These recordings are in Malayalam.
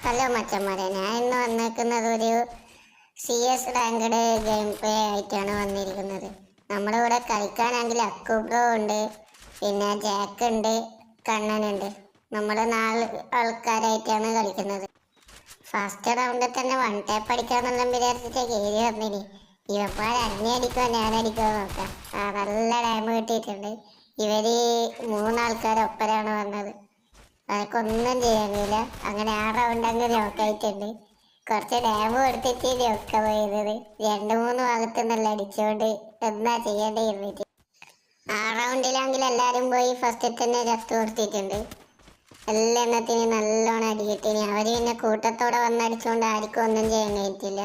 ഹലോ മച്ചന്മാരെ, ഞാൻ ഇന്ന് വന്നേക്കുന്നത് ഒരു CS റാങ്കഡ് ഗെയിം പ്ലേ ആയിട്ടാണ് വന്നിരിക്കുന്നത്. നമ്മുടെ ഇവിടെ കളിക്കാനാണെങ്കിൽ അക്കൂബ്രോ ഉണ്ട്, പിന്നെ ജാക്ക് ഉണ്ട്, കണ്ണനുണ്ട്. നമ്മൾ 4 ആൾക്കാരായിട്ടാണ് കളിക്കുന്നത്. ഫസ്റ്റ് റൗണ്ടിൽ തന്നെ വൺ ടാപ്പ് അടിക്കാമെന്നെല്ലാം വിചാരിച്ചിട്ട് കയറി വന്നിനി. ഇവന്മാർ അടിക്കുമോ ഞാനടിക്കുമോ നോക്കാം. നല്ല ഡാമ് കിട്ടിയിട്ടുണ്ട്. ഇവര് 3 ആൾക്കാരൊപ്പരാണ് വന്നത്. അതൊക്കൊന്നും ചെയ്യാൻ കഴിയില്ല. അങ്ങനെ ആ റൗണ്ട് അങ്ങ് ലോക്കായിട്ടുണ്ട്. കുറച്ച് ഡാമ് കൊടുത്തിട്ട് ലോക്ക പോയത്. 2-3 ഭാഗത്തു നിന്നല്ല അടിച്ചോണ്ട് എന്നാ ചെയ്യേണ്ടി ഇരുന്നിട്ട്. ആ റൗണ്ടിലാണെങ്കിൽ എല്ലാരും പോയി ഫസ്റ്റിൽ തന്നെ ചത്തു കൊടുത്തിട്ടുണ്ട്. എല്ലെണ്ണത്തിന് നല്ലോണം അടി കിട്ടിനി. അവര് പിന്നെ കൂട്ടത്തോടെ വന്നടിച്ചോണ്ട് ആർക്കും ഒന്നും ചെയ്യാൻ കഴിയത്തില്ല.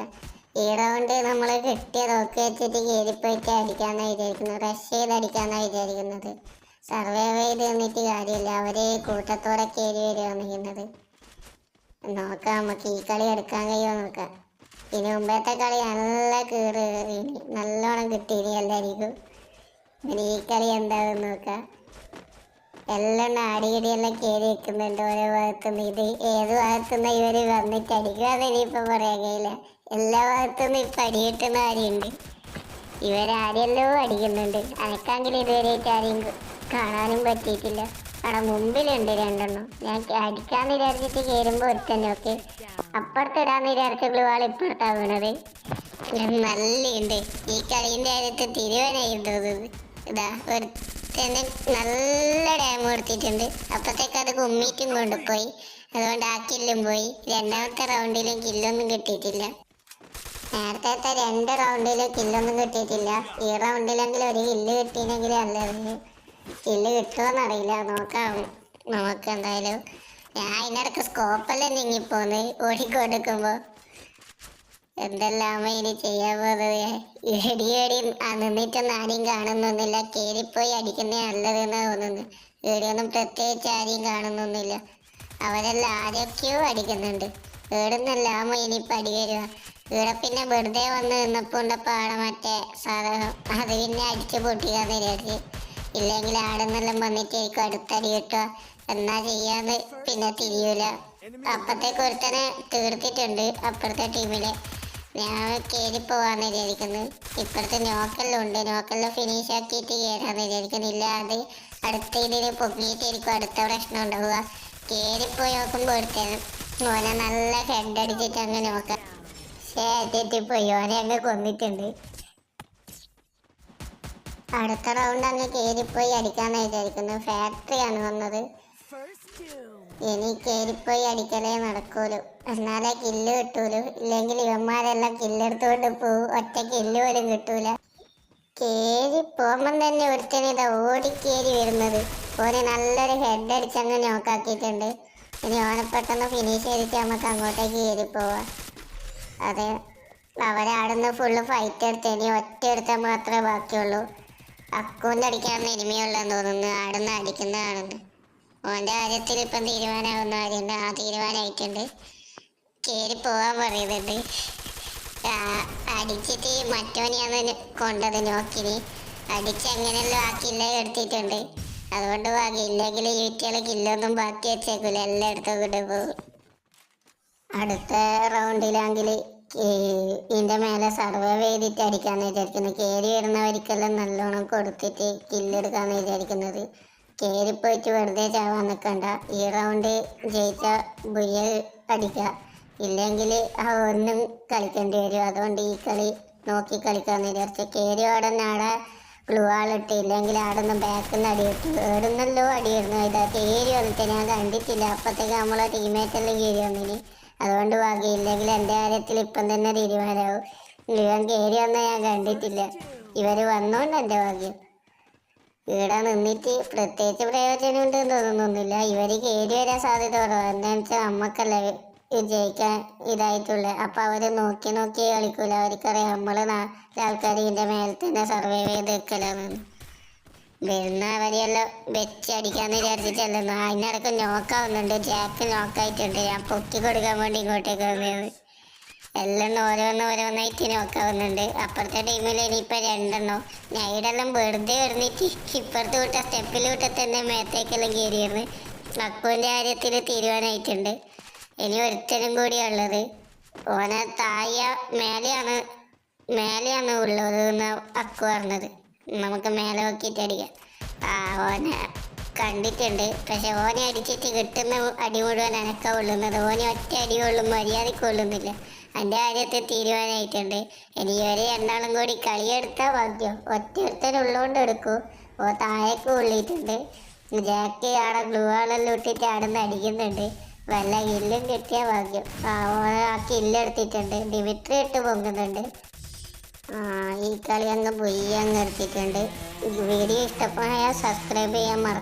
ഈ റൗണ്ട് നമ്മൾ കിട്ടിയ നോക്കി വെച്ചിട്ട് കയറിപ്പോയിട്ട് അടിക്കാന്നാണ് വിചാരിക്കുന്നത്. റഷ് ചെയ്ത് അടിക്കാന്നാണ് വിചാരിക്കുന്നത്. സർവൈവ് ചെയ്ത് നിന്നിട്ട് കാര്യമില്ല. അവര് കൂട്ടത്തോടെ കയറി വരികയാണ് ചെയ്യുന്നത്. നോക്കാം, നമുക്ക് ഈ കളി എടുക്കാൻ കഴിയുമോ നോക്കാം. ഇനി മുമ്പത്തെ കളി നല്ല കീറ് നല്ലോണം കിട്ടിയിനി എല്ലാവർക്കും. ഇനി ഈ കളി എന്താണെന്ന് നോക്കാം. എല്ലാം അടിയടിയെല്ലാം കയറി വെക്കുന്നുണ്ട് ഓരോ ഭാഗത്തുനിന്ന്. ഇത് ഏത് ഭാഗത്തുനിന്ന് ഇവര് വന്നിട്ട് അടിക്കാതെ ഇനിയിപ്പോൾ പറയാൻ കഴിയില്ല. എല്ലാ ഭാഗത്തുനിന്നും ഇപ്പം അടികിട്ടുന്ന ആരെയുണ്ട്. ഇവരാരെല്ലോ അടിക്കുന്നുണ്ട്. അനക്കാണെങ്കിൽ ഇതുവരെയായിട്ട് ആരെയും കാണാനും പറ്റിയിട്ടില്ല. അവിടെ മുമ്പിലുണ്ട് 2 ഞാൻ അടിക്കാന്ന് വിചാരിച്ചിട്ട് കയറുമ്പോൾ ഒരുത്തന്നെ ഒക്കെ അപ്പുറത്തിടാന്ന് വിചാരിച്ച ഗ്ലൂവാൾ ഇപ്പുറത്താ വീണത്. നല്ലുണ്ട്. ഈ കളീൻ്റെ കാര്യത്തിൽ തിരുവനായി തോന്നുന്നത്. ഇതാ ഒരുത്തന്നെ നല്ല ഡാമ് കൊടുത്തിട്ടുണ്ട്. അപ്പത്തേക്ക് അത് കുമ്മിറ്റും കൊണ്ടുപോയി. അതുകൊണ്ട് ആ കില്ലും പോയി. രണ്ടാമത്തെ റൗണ്ടിലും കില്ലൊന്നും കിട്ടിയിട്ടില്ല. നേരത്തെ 2 റൗണ്ടിലും കില്ലൊന്നും കിട്ടിയിട്ടില്ല. ഈ റൗണ്ടിലെങ്കിലും ഒരു കില്ല് കിട്ടിയില്ലെങ്കിൽ നല്ലത്. കില്ല് കിട്ടുമോന്നറിയില്ല, നോക്കാം നമുക്ക് എന്തായാലും. ഞാൻ അതിനിടക്ക് സ്കോപ്പെല്ലാം നീങ്ങിപ്പോന്ന് ഓടിക്കൊടുക്കുമ്പോൾ. എന്തെല്ലാമോ ഇനി ചെയ്യാൻ പോകുന്നത്. ഇടി നിന്നിട്ടൊന്നും ആരെയും കാണുന്നൊന്നുമില്ല. കയറിപ്പോയി അടിക്കുന്നേ നല്ലതെന്ന് തോന്നുന്നു. ഇവിടെയൊന്നും പ്രത്യേകിച്ച് ആരെയും കാണുന്നൊന്നുമില്ല. അവരെല്ലാം ആരൊക്കെയോ അടിക്കുന്നുണ്ട്. ഇവിടുന്നെല്ലാമോ ഇനിയിപ്പോൾ അടി വരിക. ഇവിടെ പിന്നെ വെറുതെ വന്ന് നിന്നപ്പോൾ ഉണ്ടപ്പോൾ ആടെ മറ്റേ സാധനം അത് പിന്നെ അടിച്ച് പൊട്ടിക്കാന്ന് വിചാരിച്ച്. ഇല്ലെങ്കിൽ ആടെന്നെല്ലാം വന്നിട്ടായിരിക്കും അടുത്തടി കിട്ടുക. എന്നാ ചെയ്യാന്ന് പിന്നെ തിരിയൂല. അപ്പത്തേക്ക് ഒരുത്തനെ തീർത്തിട്ടുണ്ട് അപ്പുറത്തെ ടീമിലെ. ഞാൻ കയറി പോവാന്ന് വിചാരിക്കുന്നത്. ഇപ്പുറത്തെ നോക്കെല്ലാം ഉണ്ട്. നോക്കെല്ലാം ഫിനിഷ് ആക്കിയിട്ട് കയറാന്ന് വിചാരിക്കുന്നില്ല. അത് അടുത്ത ഇതിന് പൊങ്ങിയിട്ടായിരിക്കും അടുത്ത പ്രശ്നം ഉണ്ടാവുക. കയറിപ്പോയി നോക്കുമ്പോൾ ഒരുത്തനും ഓനെ നല്ല ഹെഡ് അടിച്ചിട്ട് അങ്ങ് നോക്കാം. തെറ്റിപ്പോയി. ഓനെ അങ്ങ് കൊന്നിട്ടുണ്ട്. അടുത്ത റൗണ്ട് അങ്ങ് കയറിപ്പോയി അടിക്കാന്ന് വിചാരിക്കുന്നത്. ഫാക്ടറിയാണ് വന്നത്. ഇനി കയറിപ്പോയി അടിക്കലേ നടക്കൂലു. എന്നാലേ കില്ല് കിട്ടൂലു. ഇല്ലെങ്കിൽ ഇവന്മാരെല്ലാം കില്ലെടുത്തുകൊണ്ട് പോവും. ഒറ്റ കില്ല് പോലും കിട്ടൂല. കയറി പോകുമ്പം തന്നെ ഒരുത്തനിതാ ഓടിക്കേറി വരുന്നത്. ഓന് നല്ലൊരു ഹെഡ് അടിച്ചങ്ങ് നോക്കാക്കിയിട്ടുണ്ട്. ഇനി ഓനെ പെട്ടെന്ന് ഫിനിഷ് ചെയ്തിട്ട് നമുക്ക് അങ്ങോട്ടേക്ക് കയറി പോവാം. അതെ, അവരാടുന്ന് ഫുള്ള് ഫൈറ്റ് എടുത്ത് ഇനി ഒറ്റ എടുത്താൽ മാത്രമേ ബാക്കിയുള്ളൂ. അക്കൂൻ്റെ അടിക്കാവുന്ന എനിമിയുള്ളതെന്ന് തോന്നുന്നു. ആടുന്ന് അടിക്കുന്നതാണെന്ന്. ഓൻ്റെ കാര്യത്തിൽ ഇപ്പം തീരുമാനമാകുന്ന കാര്യമുണ്ട്. ആ തീരുമാനമായിട്ടുണ്ട്. കയറി പോകാൻ പറയുന്നുണ്ട്. അടിച്ചിട്ട് മറ്റോനെയാണ് കൊണ്ടത് നോക്കിനി. അടിച്ച് എങ്ങനെയല്ലോ ആ കില്ല എടുത്തിട്ടുണ്ട്. അതുകൊണ്ട് ഭാഗ്യമില്ലെങ്കിൽ ഈ വീട്ടിൽ കില്ലൊന്നും ബാക്കി വെച്ചേക്കില്ല. എല്ലാം എടുത്തുകൊണ്ട് പോകും. അടുത്ത റൗണ്ടിലാണെങ്കിൽ ഇതിൻ്റെ മേലെ സർവൈവ് ചെയ്തിട്ട് അടിക്കാന്ന് വിചാരിക്കുന്നത്. കയറി വരുന്നവർക്കെല്ലാം നല്ലോണം കൊടുത്തിട്ട് കില്ലെടുക്കാന്ന് വിചാരിക്കുന്നത്. കയറിപ്പോയിട്ട് വെറുതെ ചാവാൻ നിൽക്കണ്ട. ഈ റൗണ്ട് ജയിച്ച ബുയ അടിക്കുക. ഇല്ലെങ്കിൽ ഒന്നും കളിക്കേണ്ടി വരും. അതുകൊണ്ട് ഈ കളി നോക്കി കളിക്കാന്ന് വിചാരിച്ചു. കയറി ഓടുന്ന ആടെ ഗ്ലൂ ആളിട്ട്. ഇല്ലെങ്കിൽ ആടുന്ന് ബാക്കിൽ നിന്ന് അടി കിട്ടും. ഏടുന്നല്ലോ അടി വരുന്നു. ഇതാ കയറി വന്നിട്ട് ഞാൻ കണ്ടിട്ടില്ല. അപ്പോഴത്തേക്ക് നമ്മളെ ടീമേറ്റെല്ലാം കയറി വന്നിന്. അതുകൊണ്ട് ഭാഗ്യമില്ലെങ്കിൽ എൻ്റെ കാര്യത്തിൽ ഇപ്പം തന്നെ തീരുമാനമാവും. ഇവൻ കയറി വന്നാൽ ഞാൻ കണ്ടിട്ടില്ല. ഇവർ വന്നോണ്ട് എൻ്റെ ഭാഗ്യം. ഇവിടെ നിന്നിട്ട് പ്രത്യേകിച്ച് പ്രയോജനം ഉണ്ടെന്ന് തോന്നുന്നൊന്നുമില്ല. ഇവർ കയറി വരാൻ സാധ്യത കുറവാണ്. എന്താണെന്ന് വെച്ചാൽ നമുക്കല്ലേ ജയിക്കാൻ ഇതായിട്ടുള്ളത്. അപ്പം അവർ നോക്കി കളിക്കൂല. അവർക്കറിയാം നമ്മൾ 4 ആൾക്കാർ ഇതിൻ്റെ മേലെ തന്നെ സർവൈവ് ചെയ്ത് വെക്കലാണെന്ന്. വരുന്ന അവരെല്ലാം വെച്ചടിക്കാന്ന് വിചാരിച്ചിട്ടല്ലെന്ന്. അതിനിടക്ക് നോക്കാവുന്നുണ്ട്. ജാക്ക് നോക്കായിട്ടുണ്ട്. ഞാൻ പൊക്കി കൊടുക്കാൻ വേണ്ടി ഇങ്ങോട്ടേക്ക് വന്നത്. എല്ലാം ഓരോന്നായിട്ട് നോക്കാവുന്നുണ്ട്. അപ്പുറത്തെ ടീമിൽ ഇനിയിപ്പോൾ 2 നൈഡെല്ലാം വെറുതെ വരുന്നിട്ട് ഇപ്പുറത്ത് വിട്ട സ്റ്റെപ്പിൽ വിട്ട തന്നെ മേത്തേക്കെല്ലാം കയറിയിരുന്നു. അക്കുവിൻ്റെ കാര്യത്തിൽ തീരുമാനമായിട്ടുണ്ട്. ഇനി ഒരുത്തനും കൂടിയാ ഉള്ളത്. ഓനെ താഴെ മേലെയാണ് ഉള്ളത് എന്ന് അക്കു പറഞ്ഞത്. നമുക്ക് മേലെ നോക്കിയിട്ട് അടിക്കാം. ആ ഓനെ കണ്ടിട്ടുണ്ട്. പക്ഷെ ഓനെ അടിച്ചിട്ട് കിട്ടുന്ന അടി മുഴുവൻ എനക്കാ കൊള്ളുന്നത്. ഓനെ ഒറ്റ അടി കൊള്ളും, മര്യാദയ്ക്ക് കൊള്ളുന്നില്ല. എൻ്റെ കാര്യത്തിൽ തീരുമാനമായിട്ടുണ്ട്. ഇനി ഇവരെ രണ്ടാളും കൂടി കളിയെടുത്താൽ ഭാഗ്യം. ഒറ്റ എടുക്കും. ഓ താഴേക്ക് കൊള്ളിയിട്ടുണ്ട്. ജാക്ക് ആടെ ഗ്ലൂ ആളെല്ലാം ഇട്ടിട്ട് അവിടെ നിന്ന് അടിക്കുന്നുണ്ട്. വല്ല കില്ലും കിട്ടിയ ഭാഗ്യം. ആ കില്ലെടുത്തിട്ടുണ്ട്. ഡിമിട്രി ഇട്ട് പൊങ്ങുന്നുണ്ട്. ഈ കളി അങ്ങ് പൊയ്യങ്ങ് എടുത്തിട്ടുണ്ട്. വീഡിയോ ഇഷ്ടപ്പെട്ടാൽ സബ്സ്ക്രൈബ് ചെയ്യാൻ മറക്കും.